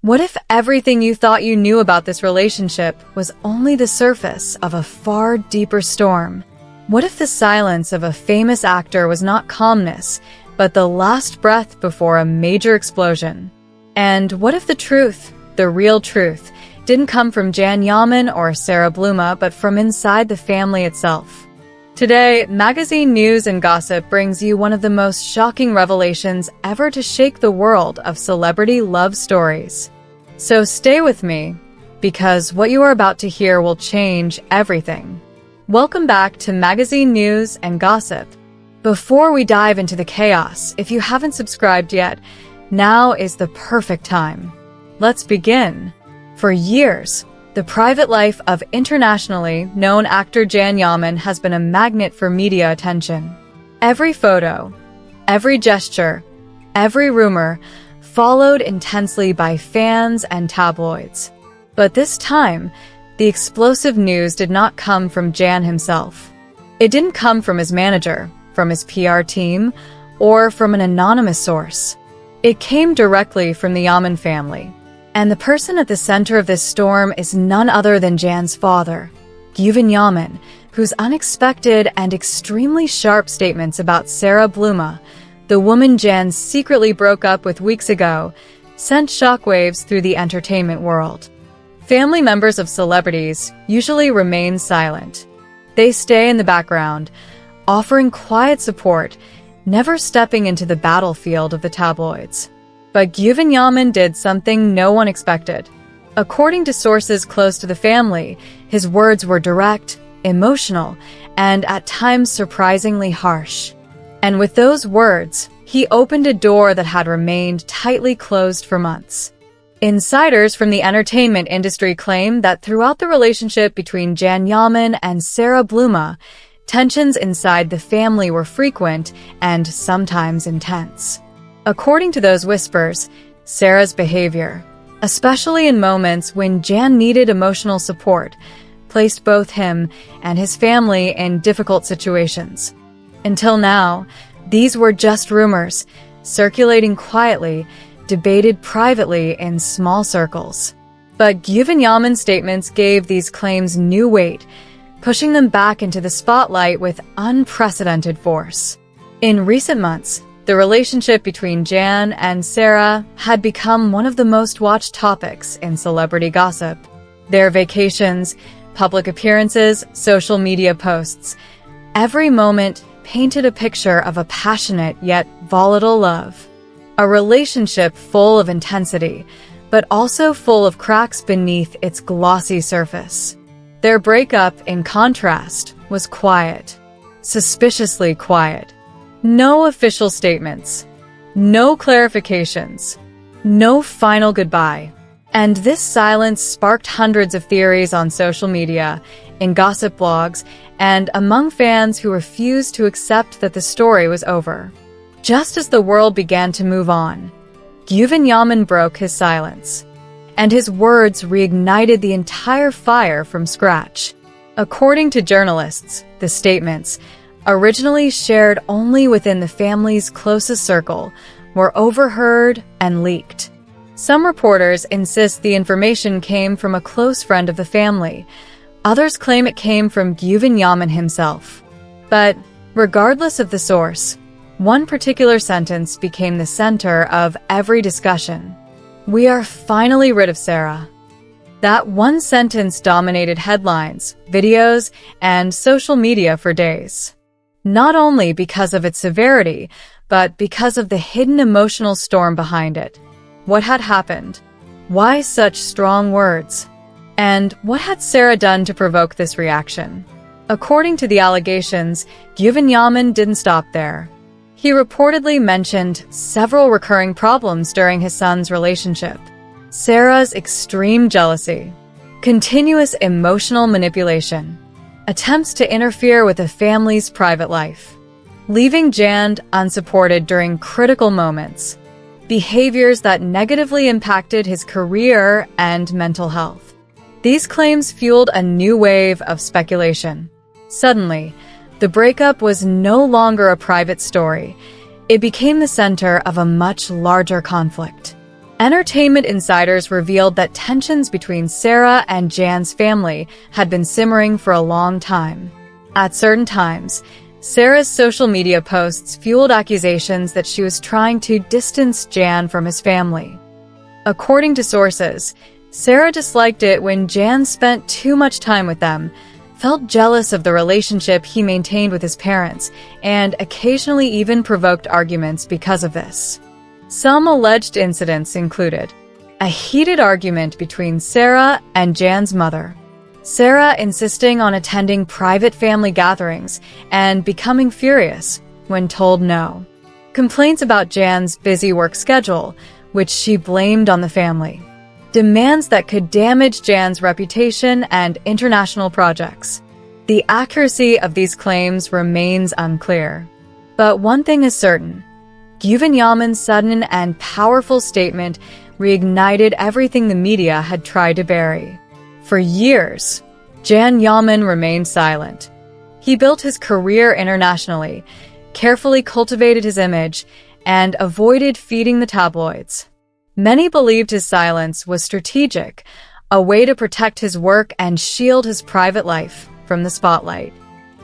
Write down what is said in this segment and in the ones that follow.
What if everything you thought you knew about this relationship was only the surface of a far deeper storm? What if the silence of a famous actor was not calmness, but the last breath before a major explosion? And what if the truth, the real truth, didn't come from Jan Yaman or Sara Bluma, but from inside the family itself? Today, magazine news and gossip brings you one of the most shocking revelations ever to shake the world of celebrity love stories. So stay with me, because what you are about to hear will change everything. Welcome back to Magazine News and Gossip. Before we dive into the chaos, if you haven't subscribed yet, now is the perfect time. Let's begin. For years, the private life of internationally known actor Jan Yaman has been a magnet for media attention. Every photo, every gesture, every rumor, followed intensely by fans and tabloids. But this time, the explosive news did not come from Jan himself. It didn't come from his manager, from his PR team, or from an anonymous source. It came directly from the Yaman family. And the person at the center of this storm is none other than Jan's father, Yaman, whose unexpected and extremely sharp statements about Sara Bluma, the woman Jan secretly broke up with weeks ago, sent shockwaves through the entertainment world. Family members of celebrities usually remain silent. They stay in the background, offering quiet support, never stepping into the battlefield of the tabloids. But Yaman did something no one expected. According to sources close to the family, his words were direct, emotional, and at times surprisingly harsh. And with those words, he opened a door that had remained tightly closed for months. Insiders from the entertainment industry claim that throughout the relationship between Jan Yaman and Sara Bluma, tensions inside the family were frequent and sometimes intense. According to those whispers, Sara's behavior, especially in moments when Jan needed emotional support, placed both him and his family in difficult situations. Until now, these were just rumors, circulating quietly, debated privately in small circles. But Yaman's statements gave these claims new weight, pushing them back into the spotlight with unprecedented force. In recent months, the relationship between Jan and Sara had become one of the most watched topics in celebrity gossip. Their vacations, public appearances, social media posts, every moment painted a picture of a passionate yet volatile love. A relationship full of intensity, but also full of cracks beneath its glossy surface. Their breakup, in contrast, was quiet, suspiciously quiet. No official statements, no clarifications, no final goodbye. And this silence sparked hundreds of theories on social media, in gossip blogs, and among fans who refused to accept that the story was over. Just as the world began to move on, Yaman broke his silence, and his words reignited the entire fire from scratch. According to journalists, the statements, originally shared only within the family's closest circle, were overheard and leaked. Some reporters insist the information came from a close friend of the family. Others claim it came from Yaman himself. But regardless of the source, one particular sentence became the center of every discussion. "We are finally rid of Sara." That one sentence dominated headlines, videos, and social media for days. Not only because of its severity, but because of the hidden emotional storm behind it. What had happened? Why such strong words? And what had Sara done to provoke this reaction? According to the allegations, Yaman didn't stop there. He reportedly mentioned several recurring problems during his son's relationship. Sara's extreme jealousy, continuous emotional manipulation, attempts to interfere with the family's private life, leaving Jan unsupported during critical moments, behaviors that negatively impacted his career and mental health. These claims fueled a new wave of speculation. Suddenly, the breakup was no longer a private story. It became the center of a much larger conflict. Entertainment insiders revealed that tensions between Sara and Jan's family had been simmering for a long time. At certain times, Sara's social media posts fueled accusations that she was trying to distance Jan from his family. According to sources, Sara disliked it when Jan spent too much time with them, felt jealous of the relationship he maintained with his parents, and occasionally even provoked arguments because of this. Some alleged incidents included a heated argument between Sara and Jan's mother, Sara insisting on attending private family gatherings and becoming furious when told no, complaints about Jan's busy work schedule, which she blamed on the family, demands that could damage Jan's reputation and international projects. The accuracy of these claims remains unclear. But one thing is certain: Yaman's sudden and powerful statement reignited everything the media had tried to bury. For years, Yaman remained silent. He built his career internationally, carefully cultivated his image, and avoided feeding the tabloids. Many believed his silence was strategic, a way to protect his work and shield his private life from the spotlight.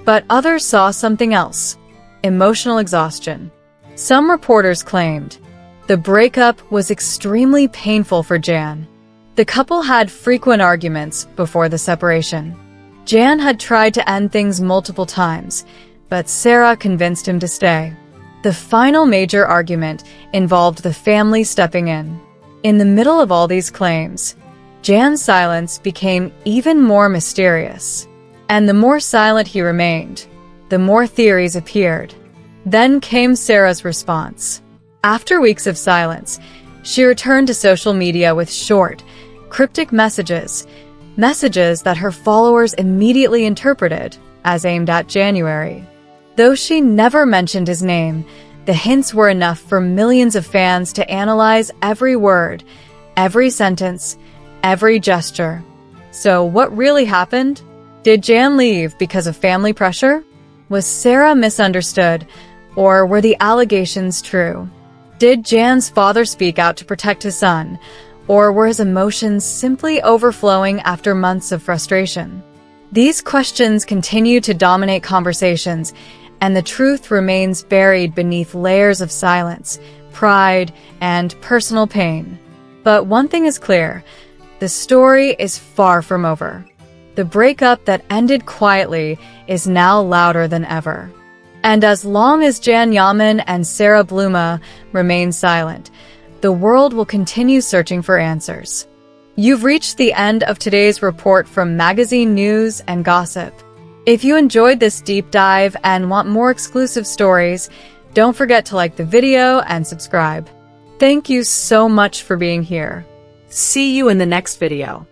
But others saw something else: emotional exhaustion. Some reporters claimed the breakup was extremely painful for Jan. The couple had frequent arguments before the separation. Jan had tried to end things multiple times, but Sara convinced him to stay. The final major argument involved the family stepping in. In the middle of all these claims, Jan's silence became even more mysterious. And the more silent he remained, the more theories appeared. Then came Sara's response. After weeks of silence, she returned to social media with short, cryptic messages that her followers immediately interpreted as aimed at January. Though she never mentioned his name, the hints were enough for millions of fans to analyze every word, every sentence, every gesture. So what really happened? Did Jan leave because of family pressure? Was Sara misunderstood? Or were the allegations true? Did Jan's father speak out to protect his son? Or were his emotions simply overflowing after months of frustration? These questions continue to dominate conversations, and the truth remains buried beneath layers of silence, pride, and personal pain. But one thing is clear: the story is far from over. The breakup that ended quietly is now louder than ever. And as long as Yaman and Sara Bluma remain silent, the world will continue searching for answers. You've reached the end of today's report from Magazine News and Gossip. If you enjoyed this deep dive and want more exclusive stories, don't forget to like the video and subscribe. Thank you so much for being here. See you in the next video.